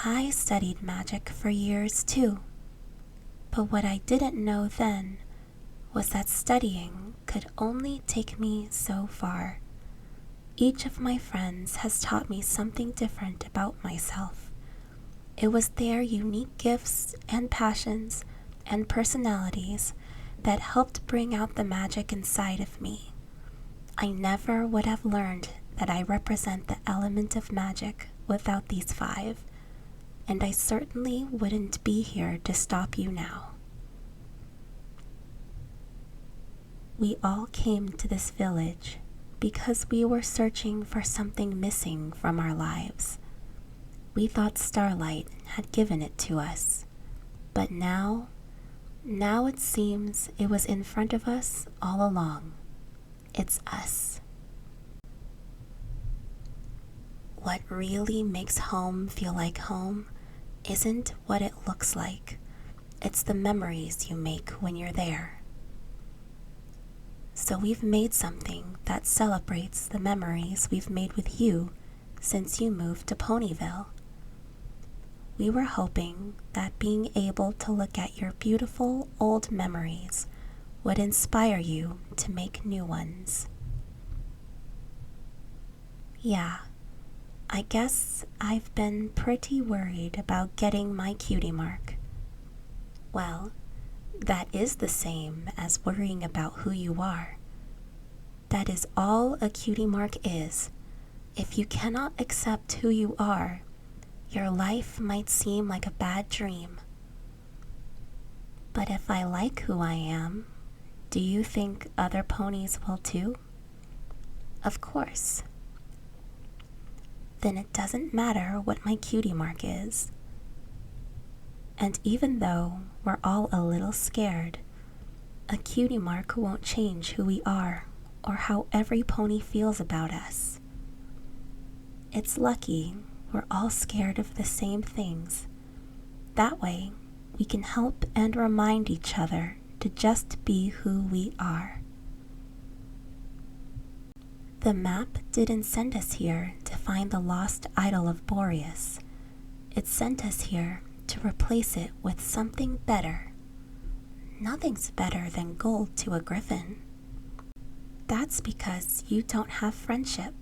I studied magic for years too, but what I didn't know then was that studying could only take me so far. Each of my friends has taught me something different about myself. It was their unique gifts and passions and personalities that helped bring out the magic inside of me. I never would have learned that I represent the element of magic without these 5, and I certainly wouldn't be here to stop you now. We all came to this village because we were searching for something missing from our lives. We thought Starlight had given it to us, but now it seems it was in front of us all along. It's us. What really makes home feel like home isn't what it looks like. It's the memories you make when you're there. So we've made something that celebrates the memories we've made with you since you moved to Ponyville. We were hoping that being able to look at your beautiful old memories would inspire you to make new ones. Yeah, I guess I've been pretty worried about getting my cutie mark. Well, that is the same as worrying about who you are. That is all a cutie mark is. If you cannot accept who you are, your life might seem like a bad dream. But if I like who I am, do you think other ponies will too? Of course. Then it doesn't matter what my cutie mark is. And even though we're all a little scared, a cutie mark won't change who we are or how every pony feels about us. It's lucky we're all scared of the same things. That way, we can help and remind each other to just be who we are. The map didn't send us here to find the lost idol of Boreas. It sent us here to replace it with something better. Nothing's better than gold to a griffin. That's because you don't have friendship.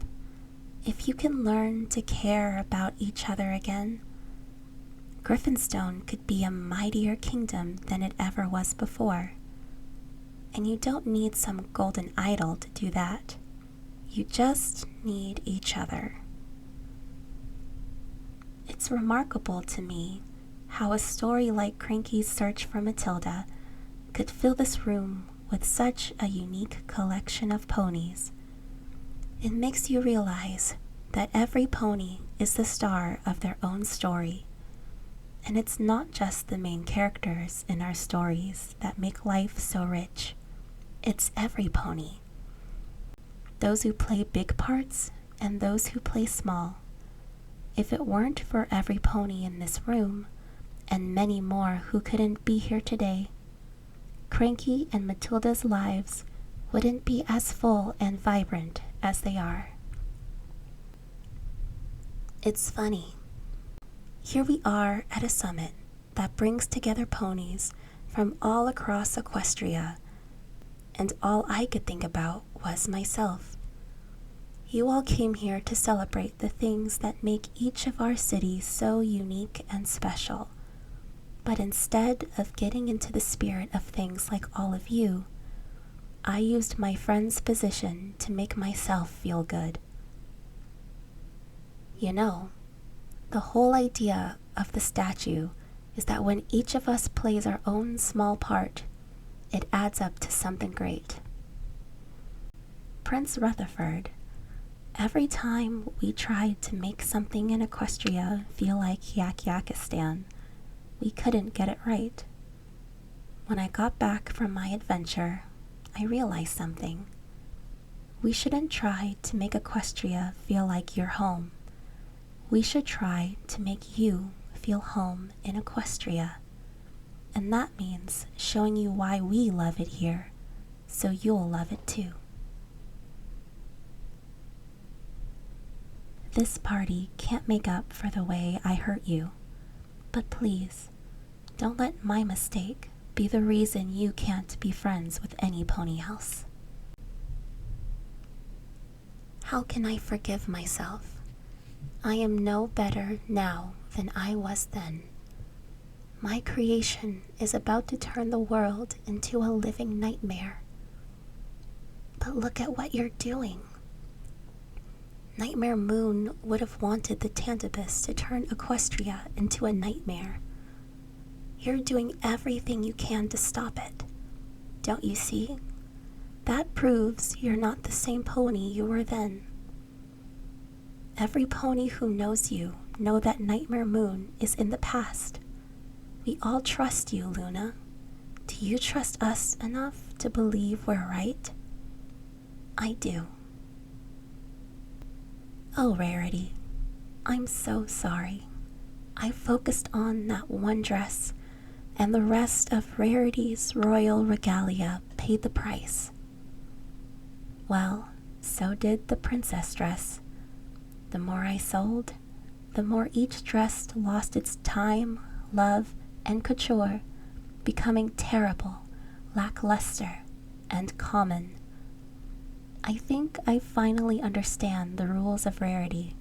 If you can learn to care about each other again, Griffinstone could be a mightier kingdom than it ever was before. And you don't need some golden idol to do that. You just need each other. It's remarkable to me how a story like Cranky's Search for Matilda could fill this room with such a unique collection of ponies. It makes you realize that every pony is the star of their own story. And it's not just the main characters in our stories that make life so rich. It's every pony. Those who play big parts and those who play small. If it weren't for every pony in this room, and many more who couldn't be here today, Cranky and Matilda's lives wouldn't be as full and vibrant as they are. It's funny. Here we are at a summit that brings together ponies from all across Equestria, and all I could think about was myself. You all came here to celebrate the things that make each of our cities so unique and special. But instead of getting into the spirit of things like all of you, I used my friend's position to make myself feel good. You know, the whole idea of the statue is that when each of us plays our own small part, it adds up to something great. Prince Rutherford, every time we tried to make something in Equestria feel like Yakistan, we couldn't get it right. When I got back from my adventure, I realized something. We shouldn't try to make Equestria feel like your home. We should try to make you feel home in Equestria. And that means showing you why we love it here, so you'll love it too. This party can't make up for the way I hurt you. But please, don't let my mistake be the reason you can't be friends with any pony else. How can I forgive myself? I am no better now than I was then. My creation is about to turn the world into a living nightmare. But look at what you're doing. Nightmare Moon would have wanted the Tantibus to turn Equestria into a nightmare. You're doing everything you can to stop it. Don't you see? That proves you're not the same pony you were then. Every pony who knows you know that Nightmare Moon is in the past. We all trust you, Luna. Do you trust us enough to believe we're right? I do. Oh, Rarity, I'm so sorry. I focused on that one dress, and the rest of Rarity's royal regalia paid the price. Well, so did the princess dress. The more I sold, the more each dress lost its time, love, and couture, becoming terrible, lackluster, and common. I think I finally understand the rules of Rarity,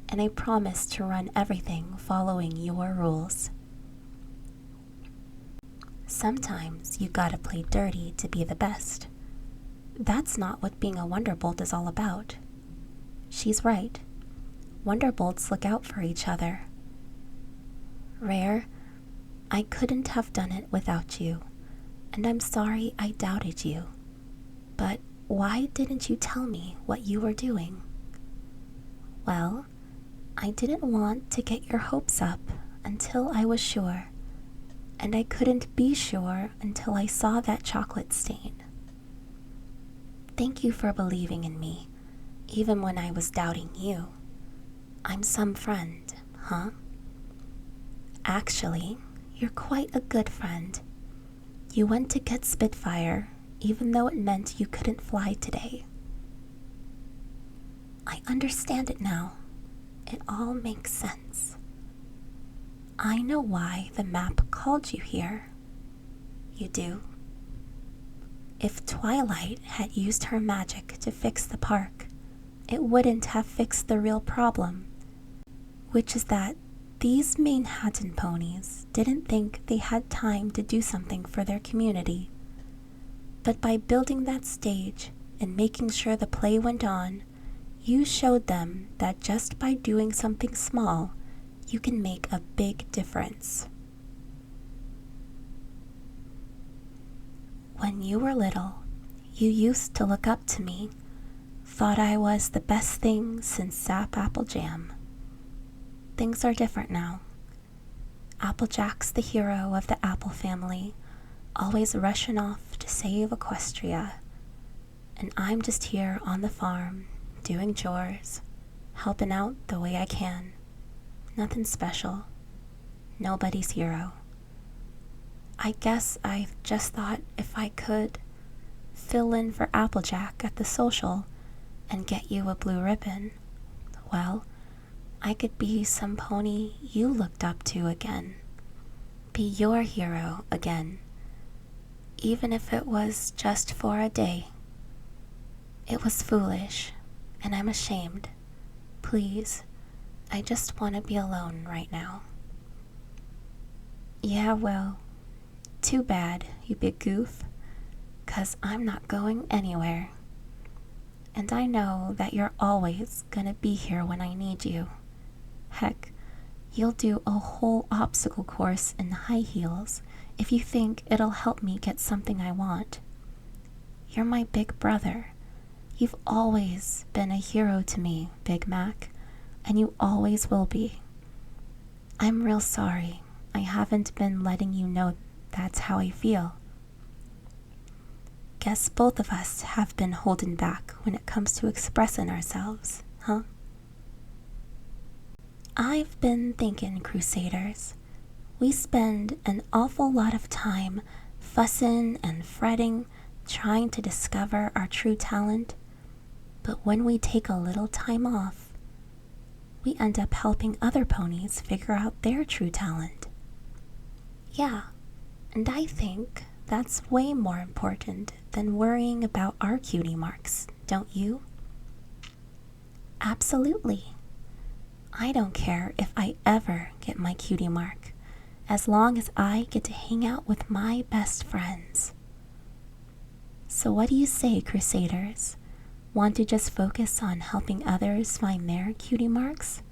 and I promise to run everything following your rules. Sometimes you gotta play dirty to be the best. That's not what being a Wonderbolt is all about. She's right. Wonderbolts look out for each other. Rare, I couldn't have done it without you, and I'm sorry I doubted you. But why didn't you tell me what you were doing? Well, I didn't want to get your hopes up until I was sure, and I couldn't be sure until I saw that chocolate stain. Thank you for believing in me, even when I was doubting you. I'm some friend, huh? Actually, you're quite a good friend. You went to get Spitfire, even though it meant you couldn't fly today. I understand it now. It all makes sense. I know why the map called you here. You do? If Twilight had used her magic to fix the park, it wouldn't have fixed the real problem, which is that these Manhattan ponies didn't think they had time to do something for their community. But by building that stage and making sure the play went on, you showed them that just by doing something small, you can make a big difference. When you were little, you used to look up to me, thought I was the best thing since Sap Apple Jam. Things are different now. Applejack's the hero of the Apple family, always rushing off to save Equestria. And I'm just here on the farm, doing chores, helping out the way I can. Nothing special. Nobody's hero. I guess I just thought if I could fill in for Applejack at the social and get you a blue ribbon, well, I could be some pony you looked up to again. Be your hero again. Even if it was just for a day. It was foolish, and I'm ashamed. Please, I just want to be alone right now. Yeah, well, too bad, you big goof, 'cause I'm not going anywhere. And I know that you're always gonna be here when I need you. Heck, you'll do a whole obstacle course in high heels if you think it'll help me get something I want. You're my big brother. You've always been a hero to me, Big Mac, and you always will be. I'm real sorry I haven't been letting you know that's how I feel. Guess both of us have been holding back when it comes to expressing ourselves, huh? I've been thinking, Crusaders, we spend an awful lot of time fussing and fretting, trying to discover our true talent, but when we take a little time off, we end up helping other ponies figure out their true talent. Yeah, and I think that's way more important than worrying about our cutie marks, don't you? Absolutely. I don't care if I ever get my cutie mark, as long as I get to hang out with my best friends. So what do you say, Crusaders? Want to just focus on helping others find their cutie marks?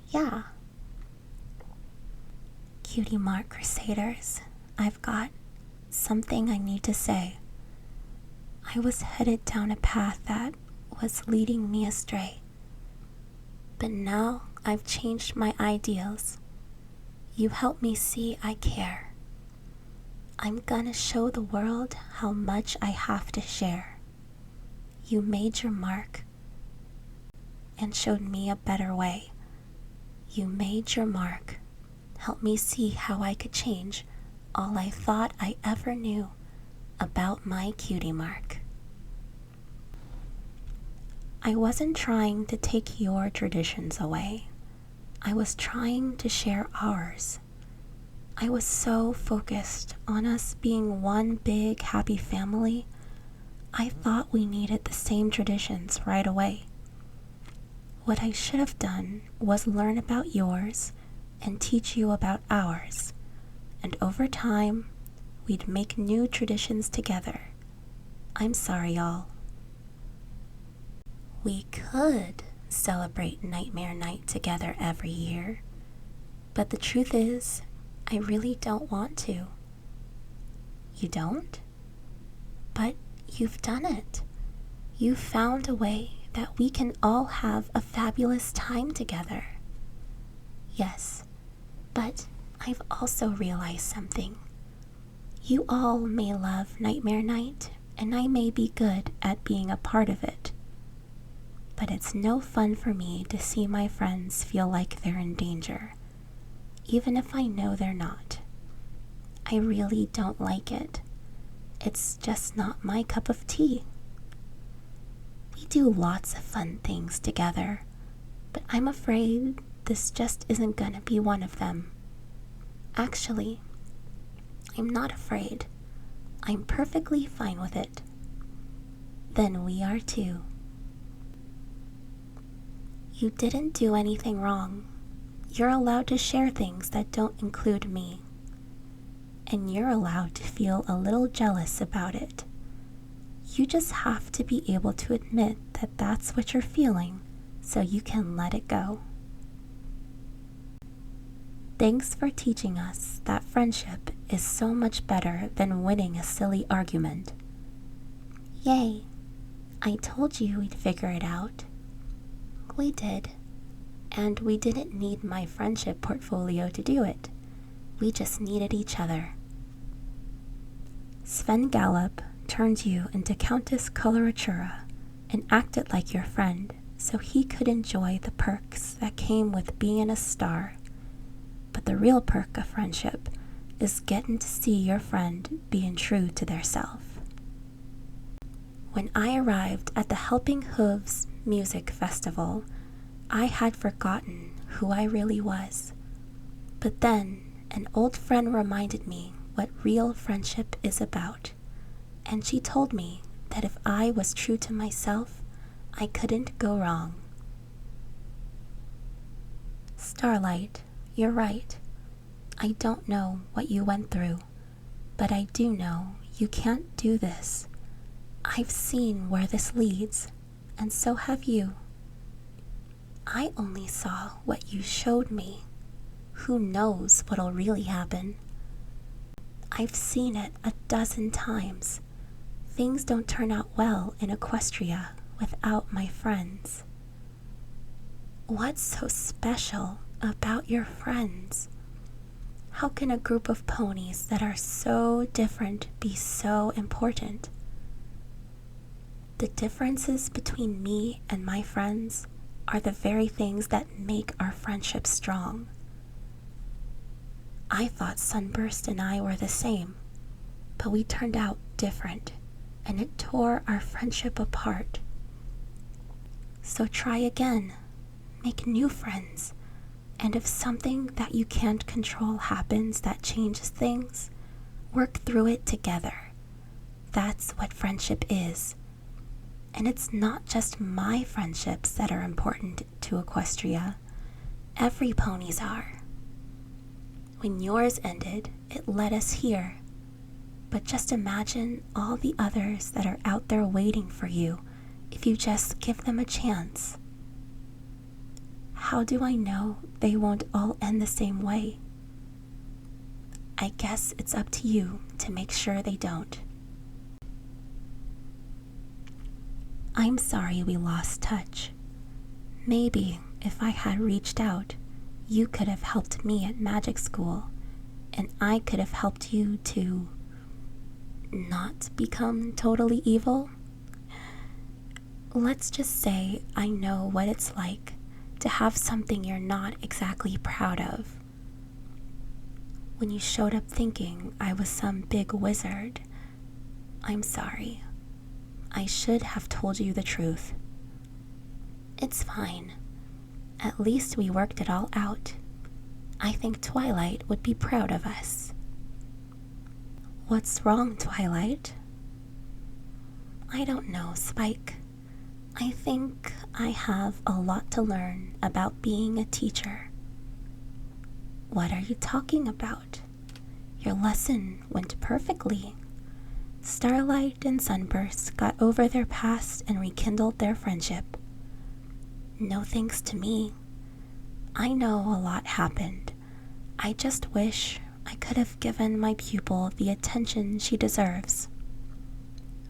Yeah. Cutie mark Crusaders, I've got something I need to say. I was headed down a path that was leading me astray. But now I've changed my ideals. You help me see I care. I'm gonna show the world how much I have to share. You made your mark and showed me a better way. You made your mark. Help me see how I could change all I thought I ever knew about my cutie mark. I wasn't trying to take your traditions away. I was trying to share ours. I was so focused on us being one big happy family, I thought we needed the same traditions right away. What I should have done was learn about yours and teach you about ours, and over time, we'd make new traditions together. I'm sorry, y'all. We could celebrate Nightmare Night together every year, but the truth is, I really don't want to. You don't? But you've done it. You've found a way that we can all have a fabulous time together. Yes, but I've also realized something. You all may love Nightmare Night, and I may be good at being a part of it. But it's no fun for me to see my friends feel like they're in danger, even if I know they're not. I really don't like it. It's just not my cup of tea. We do lots of fun things together, but I'm afraid this just isn't gonna be one of them. Actually, I'm not afraid. I'm perfectly fine with it. Then we are too. You didn't do anything wrong. You're allowed to share things that don't include me. And you're allowed to feel a little jealous about it. You just have to be able to admit that that's what you're feeling, so you can let it go. Thanks for teaching us that friendship is so much better than winning a silly argument. Yay! I told you we'd figure it out. We did. And we didn't need my friendship portfolio to do it. We just needed each other. Sven Gallop turned you into Countess Coloratura and acted like your friend so he could enjoy the perks that came with being a star. But the real perk of friendship is getting to see your friend being true to their self. When I arrived at the Helping Hooves Music Festival, I had forgotten who I really was. But then an old friend reminded me what real friendship is about, and she told me that if I was true to myself, I couldn't go wrong. Starlight, you're right. I don't know what you went through, but I do know you can't do this. I've seen where this leads, and so have you. I only saw what you showed me. Who knows what'll really happen? I've seen it 12 times. Things don't turn out well in Equestria without my friends. What's so special about your friends? How can a group of ponies that are so different be so important? The differences between me and my friends are the very things that make our friendship strong. I thought Sunburst and I were the same, but we turned out different, and it tore our friendship apart. So try again. make new friends. And if something that you can't control happens that changes things, work through it together. That's what friendship is. And it's not just my friendships that are important to Equestria. Every pony's are. When yours ended, it led us here. But just imagine all the others that are out there waiting for you if you just give them a chance. How do I know they won't all end the same way? I guess it's up to you to make sure they don't. I'm sorry we lost touch. Maybe if I had reached out, you could have helped me at magic school, and I could have helped you to not become totally evil. Let's just say I know what it's like to have something you're not exactly proud of. When you showed up thinking I was some big wizard, I'm sorry. I should have told you the truth. It's fine. At least we worked it all out. I think Twilight would be proud of us. What's wrong, Twilight? I don't know, Spike. I think I have a lot to learn about being a teacher. What are you talking about? Your lesson went perfectly. Starlight and Sunburst got over their past and rekindled their friendship. No thanks to me. I know a lot happened. I just wish I could have given my pupil the attention she deserves.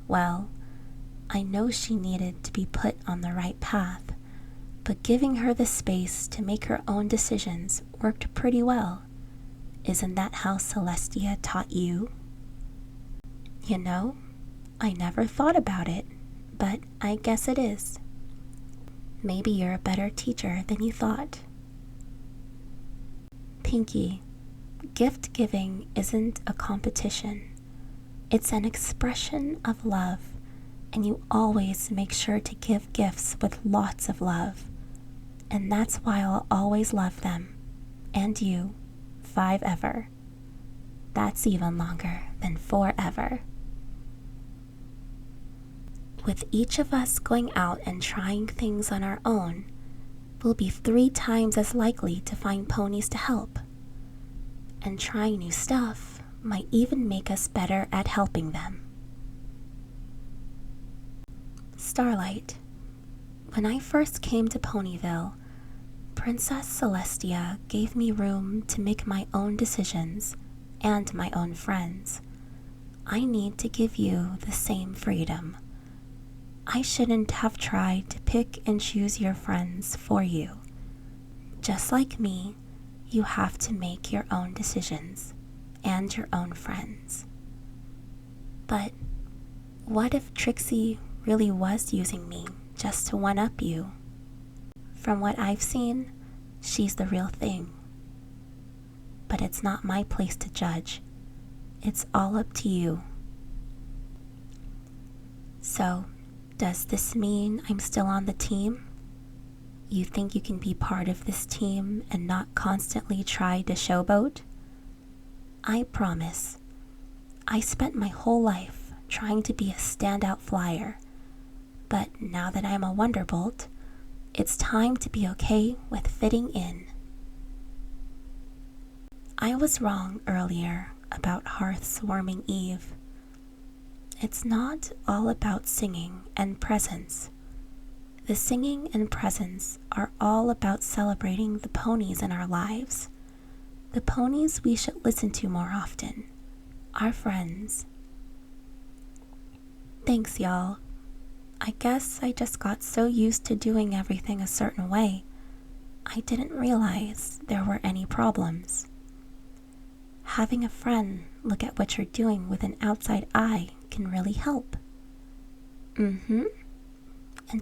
Well, I know she needed to be put on the right path, but giving her the space to make her own decisions worked pretty well. Isn't that how Celestia taught you? You know, I never thought about it, but I guess it is. Maybe you're a better teacher than you thought. Pinky, gift giving isn't a competition. It's an expression of love, and you always make sure to give gifts with lots of love. And that's why I'll always love them. And you, 5 ever. That's even longer than 4 ever. With each of us going out and trying things on our own, we'll be 3 times as likely to find ponies to help. And trying new stuff might even make us better at helping them. Starlight, when I first came to Ponyville, Princess Celestia gave me room to make my own decisions and my own friends. I need to give you the same freedom. I shouldn't have tried to pick and choose your friends for you. Just like me, you have to make your own decisions and your own friends. But what if Trixie really was using me just to one-up you? From what I've seen, she's the real thing. But it's not my place to judge. It's all up to you. So, does this mean I'm still on the team? You think you can be part of this team and not constantly try to showboat? I promise. I spent my whole life trying to be a standout flyer. But now that I'm a Wonderbolt, it's time to be okay with fitting in. I was wrong earlier about Hearth's Warming Eve. It's not all about singing and presents. The singing and presents are all about celebrating the ponies in our lives. The ponies we should listen to more often. Our friends. Thanks, y'all. I guess I just got so used to doing everything a certain way, I didn't realize there were any problems. Having a friend look at what you're doing with an outside eye can really help. And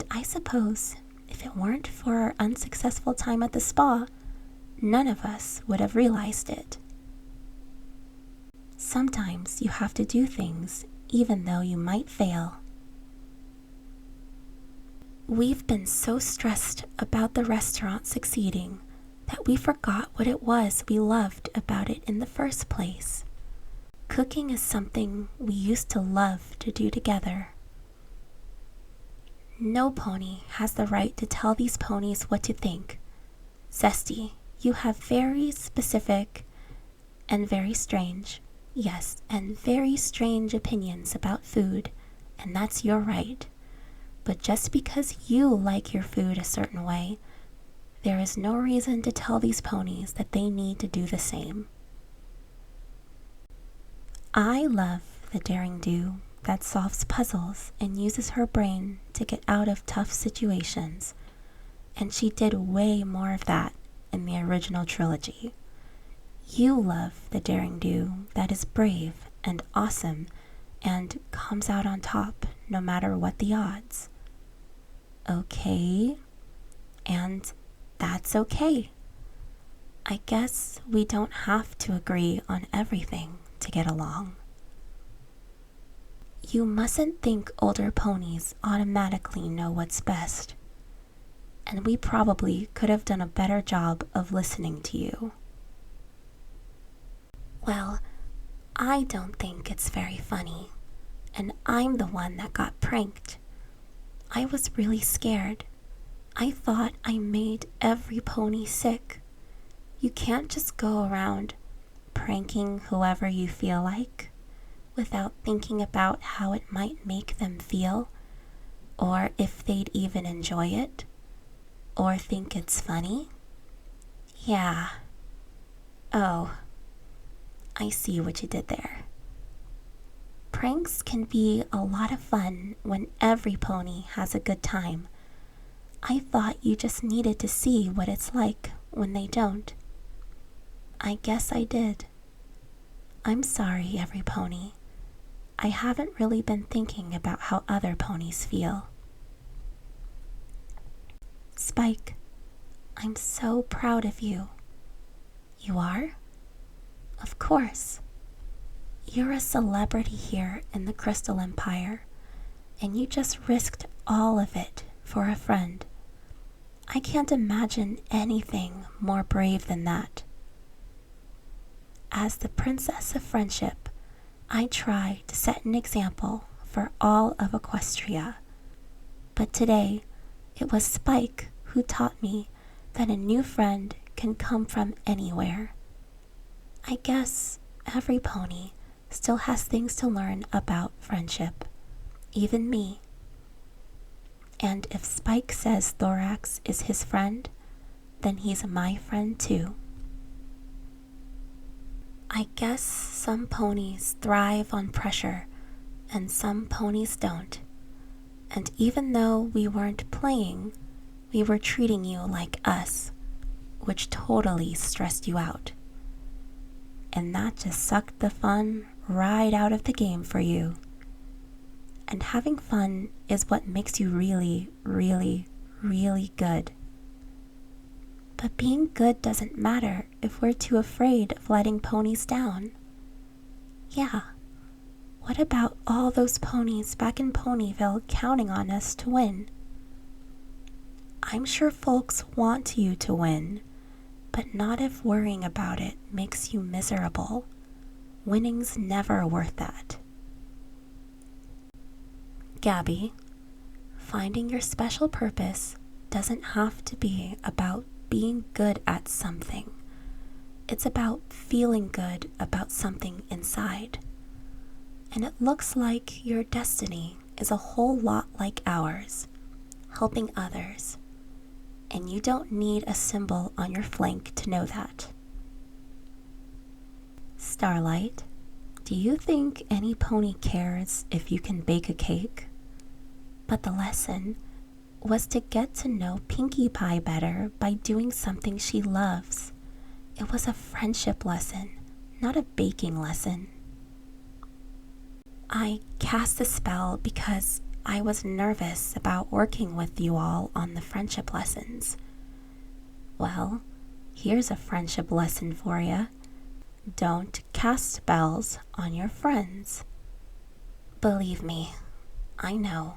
I suppose if it weren't for our unsuccessful time at the spa, none of us would have realized it. Sometimes you have to do things even though you might fail. We've been so stressed about the restaurant succeeding that we forgot what it was we loved about it in the first place. Cooking is something we used to love to do together. No pony has the right to tell these ponies what to think. Zesty, you have very specific and very strange, yes, and very strange opinions about food, and that's your right. But just because you like your food a certain way, there is no reason to tell these ponies that they need to do the same. I love the daring do that solves puzzles and uses her brain to get out of tough situations, and she did way more of that in the original trilogy. You love the daring do that is brave and awesome and comes out on top no matter what the odds. Okay, and that's okay. I guess we don't have to agree on everything to get along. You mustn't think older ponies automatically know what's best, and we probably could have done a better job of listening to you. Well, I don't think it's very funny, and I'm the one that got pranked. I was really scared. I thought I made every pony sick. You can't just go around pranking whoever you feel like without thinking about how it might make them feel, or if they'd even enjoy it, or think it's funny. Yeah. Oh, I see what you did there. Pranks can be a lot of fun when every pony has a good time. I thought you just needed to see what it's like when they don't. I guess I did. I'm sorry, every pony. I haven't really been thinking about how other ponies feel. Spike, I'm so proud of you. You are? Of course. You're a celebrity here in the Crystal Empire, and you just risked all of it for a friend. I can't imagine anything more brave than that. As the Princess of Friendship, I try to set an example for all of Equestria. But today, it was Spike who taught me that a new friend can come from anywhere. I guess every pony still has things to learn about friendship, even me. And if Spike says Thorax is his friend, then he's my friend too. I guess some ponies thrive on pressure and some ponies don't. And even though we weren't playing, we were treating you like us, which totally stressed you out. And that just sucked the fun right out of the game for you. And having fun is what makes you really, really, really good. But being good doesn't matter if we're too afraid of letting ponies down. Yeah, what about all those ponies back in Ponyville counting on us to win? I'm sure folks want you to win, but not if worrying about it makes you miserable. Winning's never worth that. Gabby, finding your special purpose doesn't have to be about being good at something. It's about feeling good about something inside. And it looks like your destiny is a whole lot like ours, helping others. And you don't need a symbol on your flank to know that. Starlight, do you think any pony cares if you can bake a cake? But the lesson was to get to know Pinkie Pie better by doing something she loves. It was a friendship lesson, not a baking lesson. I cast a spell because I was nervous about working with you all on the friendship lessons. Well, here's a friendship lesson for you. Don't cast spells on your friends. Believe me, I know.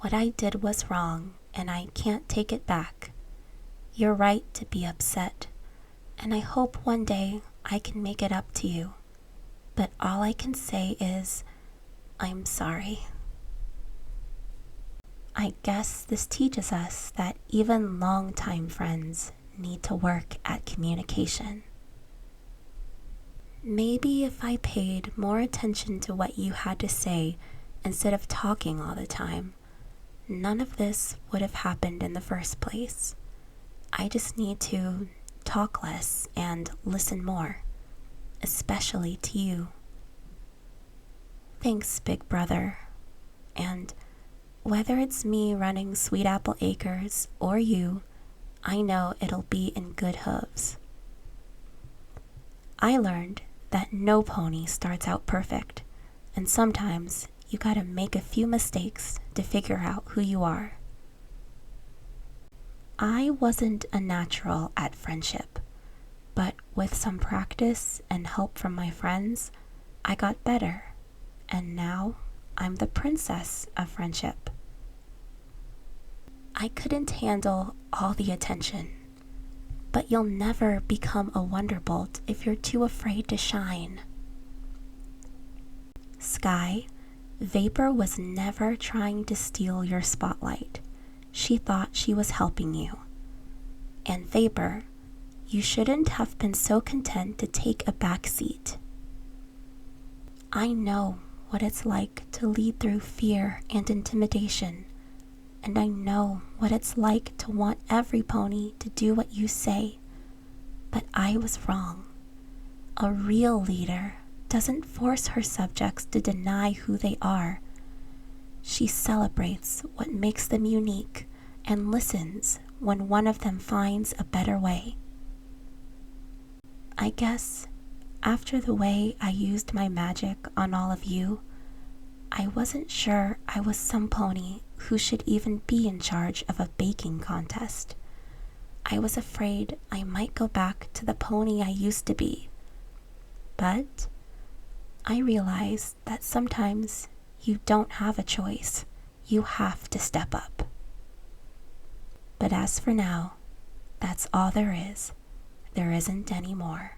What I did was wrong, and I can't take it back. You're right to be upset, and I hope one day I can make it up to you. But all I can say is, I'm sorry. I guess this teaches us that even longtime friends need to work at communication. Maybe if I paid more attention to what you had to say instead of talking all the time, none of this would have happened in the first place. I just need to talk less and listen more, especially to you. Thanks, Big Brother. And whether it's me running Sweet Apple Acres or you, I know it'll be in good hooves. I learned that no pony starts out perfect, and sometimes you gotta make a few mistakes to figure out who you are. I wasn't a natural at friendship, but with some practice and help from my friends, I got better, and now I'm the princess of friendship. I couldn't handle all the attention, but you'll never become a wonderbolt if you're too afraid to shine. Sky, Vapor was never trying to steal your spotlight. She thought she was helping you. And Vapor, you shouldn't have been so content to take a back seat. I know what it's like to lead through fear and intimidation, and I know what it's like to want every pony to do what you say. But I was wrong. A real leader doesn't force her subjects to deny who they are. She celebrates what makes them unique and listens when one of them finds a better way. I guess after the way I used my magic on all of you, I wasn't sure I was some pony who should even be in charge of a baking contest. I was afraid I might go back to the pony I used to be. But I realized that sometimes you don't have a choice. You have to step up. But as for now, that's all there is. There isn't any more.